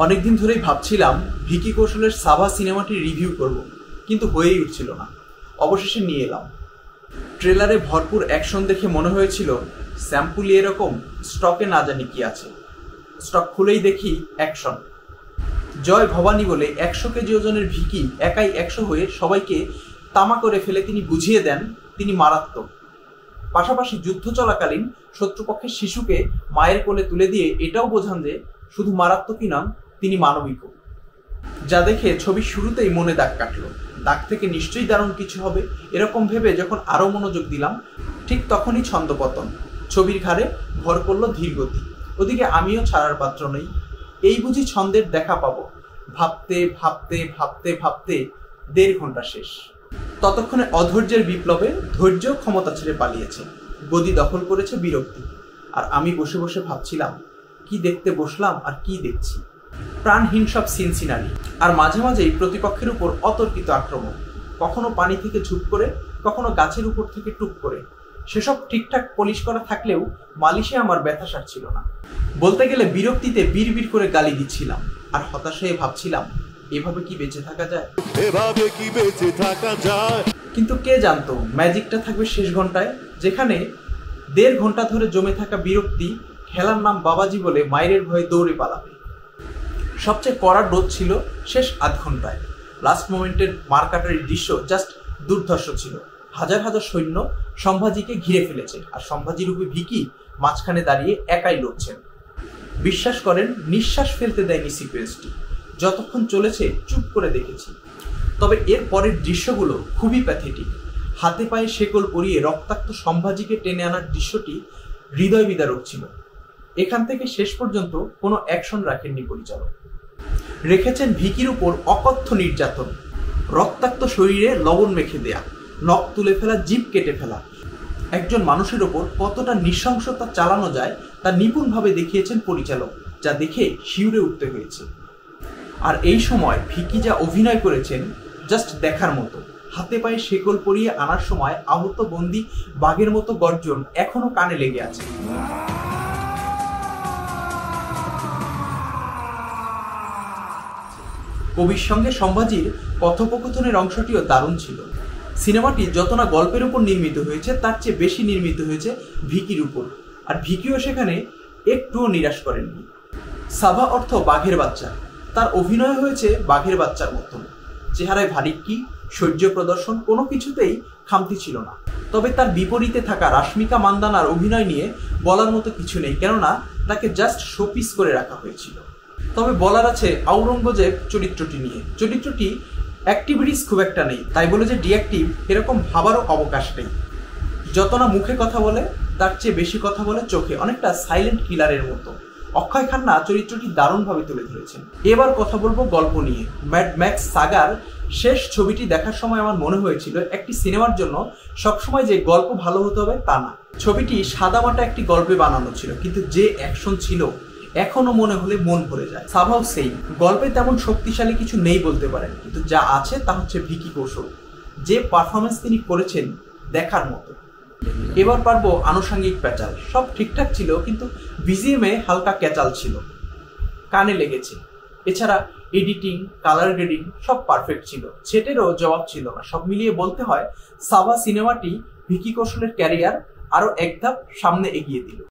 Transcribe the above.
অনেকদিন ধরেই ভাবছিলাম ভিকি কৌশলের সাভা সিনেমাটি রিভিউ করব, কিন্তু হয়েই উঠছিল না। অবশেষে নিয়ে এলাম। ট্রেলারে ভরপুর অ্যাকশন দেখে মনে হয়েছিল স্যাম্পুলি এরকম, স্টকে না জানি কি আছে। স্টক খুলেই দেখি অ্যাকশন। জয় ভবানী বলে 100 কেজি ওজনের ভিকি একাই 100 হয়ে সবাইকে তামা করে ফেলে তিনি বুঝিয়ে দেন তিনি মারাত্মক। পাশাপাশি যুদ্ধ চলাকালীন শত্রুপক্ষের শিশুকে মায়ের কোলে তুলে দিয়ে এটাও বোঝান যে শুধু মারাত্মকই নন, তিনি মানবিকও। যা দেখে ছবির শুরুতেই মনে দাগ কাটলো। দাগ থেকে নিশ্চয়ই দারুণ কিছু হবে এরকম ভেবে যখন আরো মনোযোগ দিলাম, ঠিক তখনই ছন্দপতন। ছবির ঘাড়ে ভর করলো ধীর গতি। ওদিকে আমিও ছাড়ার পাত্র নই। এই বুঝি ছন্দের দেখা পাবো। ভাবতে ভাবতে ভাবতে ভাবতে 1.5 ঘন্টা শেষ। ততক্ষণে অধৈর্যের বিপ্লবে ধৈর্য ক্ষমতা ছেড়ে পালিয়েছে। গদি দখল করেছে বিরক্তি। আর আমি বসে বসে ভাবছিলাম, কি দেখতে বসলাম আর কি দেখছি। প্রাণহীন সব সিন সিনারি, আর মাঝে মাঝেই প্রতিপক্ষের উপর অতর্কিত আক্রমণ। কখনো পানি থেকে ঝুপ করে, কখনো গাছের উপর থেকে টুক করে। সেসব ঠিকঠাক পলিশ করা থাকলেও মালিশে আমার ব্যথা সারছিল না। বলতে গেলে বিরক্তিতে বিড়বিড় করে গালি দিচ্ছিলাম, আর হতাশ হয়ে ভাবছিলাম এভাবে কি বেঁচে থাকা যায়। কিন্তু কে জানতো ম্যাজিকটা থাকবে শেষ ঘন্টায়, যেখানে 1.5 ঘন্টা ধরে জমে থাকা বিরক্তি খেলার নাম বাবাজি বলে মায়ের ভয়ে দৌড়ে পালাবে। সবচেয়ে কড়া ডোজ ছিল শেষ আধ ঘন্টায়। লাস্ট মোমেন্টের মারকাটারি দৃশ্য জাস্ট দুর্ধর্ষ ছিল। হাজার হাজার সৈন্য সম্ভাজিকে ঘিরে ফেলেছে, আর সম্ভাজি রূপী ভিকি মাঝখানে দাঁড়িয়ে একাই লড়ছেন। বিশ্বাস করেন, নিঃশ্বাস ফেলতে দেয়নি সিকোয়েন্সটি। যতক্ষণ চলেছে চুপ করে দেখেছি। তবে এর পরের দৃশ্যগুলো খুবই প্যাথেটিক। হাতে পায়ে শেকল পরিয়ে রক্তাক্ত সম্ভাজিকে টেনে আনার দৃশ্যটি হৃদয় বিদারক ছিল। এখান থেকে শেষ পর্যন্ত কোনো অ্যাকশন রাখেননি পরিচালক। রেখেছেন ভিকির উপর অকথ্য নির্যাতন। রক্তাক্ত শরীরে লবণ মেখে দেয়া, নখ তুলে ফেলা, জিভ কেটে ফেলা। একজন মানুষের ওপর কতটা নৃশংসতা চালানো যায় তা নিপুণভাবে দেখিয়েছেন পরিচালক, যা দেখে শিউরে উঠতে হয়েছে। আর এই সময় ভিকি যা অভিনয় করেছেন জাস্ট দেখার মতো। হাতে পায়ে শেকল পরিয়ে আনার সময় আহত বন্দি বাঘের মতো গর্জন এখনো কানে লেগে আছে। কবির সঙ্গে সম্ভাজির কথোপকথনের অংশটিও দারুণ ছিল। সিনেমাটি যত না গল্পের উপর নির্মিত হয়েছে, তার চেয়ে বেশি নির্মিত হয়েছে ভিকির উপর। আর ভিকিও সেখানে একটুও নিরাশ করেননি। সাভা অর্থ বাঘের বাচ্চা। তার অভিনয় হয়েছে বাঘের বাচ্চার মতন। চেহারায় ভারিক্কি, শৌর্য প্রদর্শন কোনো কিছুতেই খামতি ছিল না। তবে তার বিপরীতে থাকা রাশ্মিকা মান্দানার অভিনয় নিয়ে বলার মতো কিছু নেই, কেননা তাকে জাস্ট শোপিস করে রাখা হয়েছিল। তবে বলার আছে আওরঙ্গজেব চরিত্রটি নিয়ে। চরিত্রটি অ্যাক্টিভিটিস খুব একটা নেই, তাই বলে যে ডিঅ্যাক্টিভ এরকম ভাবারও অবকাশ নেই। যত না মুখে কথা বলে, তার চেয়ে বেশি কথা বলে চোখে, অনেকটা সাইলেন্ট কিলারের মতো। অক্ষয় খান্না চরিত্রটি দারুণভাবে তুলে ধরেছেন। এবার কথা বলবো গল্প নিয়ে। ম্যাড ম্যাক্স সাগার শেষ ছবিটি দেখার সময় আমার মনে হয়েছিল একটি সিনেমার জন্য সবসময় যে গল্প ভালো হতে হবে তা না। ছবিটি সাদামাটা একটি গল্পে বানানো ছিল, কিন্তু যে অ্যাকশন ছিল এখনো মনে হলে মন ভরে যায়। সাভাও সেই। গল্পে তেমন শক্তিশালী কিছু নেই বলতে পারেন, কিন্তু যা আছে তা হচ্ছে ভিকি কৌশল। যে পারফরমেন্স তিনি করেছেন দেখার মতো। এবার পারবো আনুষঙ্গিক প্যাচাল। সব ঠিকঠাক ছিল, কিন্তু বিজিএমে হালকা ক্যাচাল ছিল, কানে লেগেছে। এছাড়া এডিটিং, কালার গ্রেডিং সব পারফেক্ট ছিল। সেটেরও জবাব ছিল না। সব মিলিয়ে বলতে হয় সাভা সিনেমাটি ভিকি কৌশলের ক্যারিয়ার আরো এক ধাপ সামনে এগিয়ে দিল।